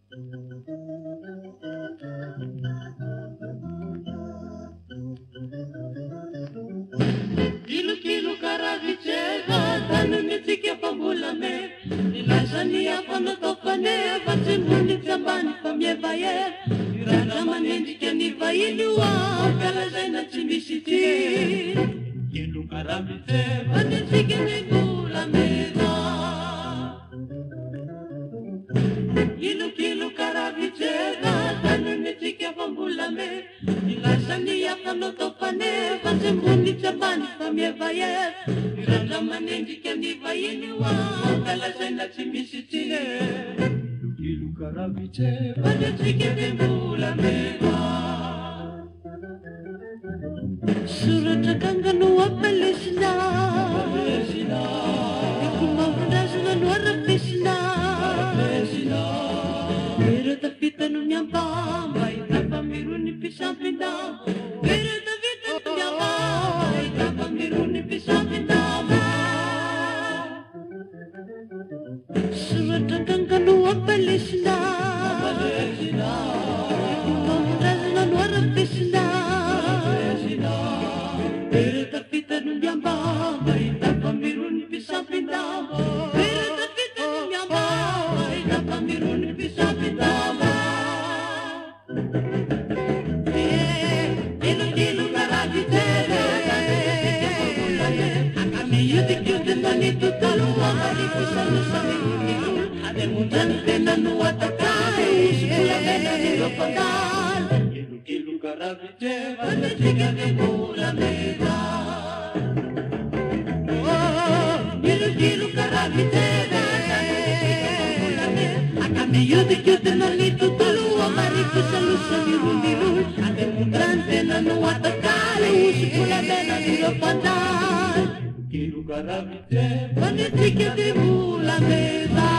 Kilu karaviceva tanunitsika pambulame ilazania fanotofane vatsimbuni tsambani famievaye irana manendrika ny vahinyoa fialazaina tsy misy ty kilu karaviceva nitsika ny volamena kilu karaviceva tanunitsika pambulame ilazania fanotofane vatsimbuni tsambani famievaye irana manendrika ny vahinyoa fialazaina tsy misy ty kilu karaviceva nitsika ny volamena suratra kangano apelesina ikumavundazana no arapesina irata vitano miambamba itapamirony pisampindamba irata vitano miambamba itapamirony pisampindamba suratra kangano apelesina ikumavundazana no arapesina irata vitano miambamba itapamirony pisampindamba irata vitano miambamba itapamirony pisampindamba kilu karaviceva akamiyudikyudinani tutalua marikusalusamirunilul ademundan penanu atakale usikulamena nilopandal kilu karaviceva nitsika ny volamena kilu karaviceva akamiyudikyudinani tutalua marikusalusamirunilul ademundan penanu atakale usikulamena nilopandal kilu karaviceva nitsika ny volamena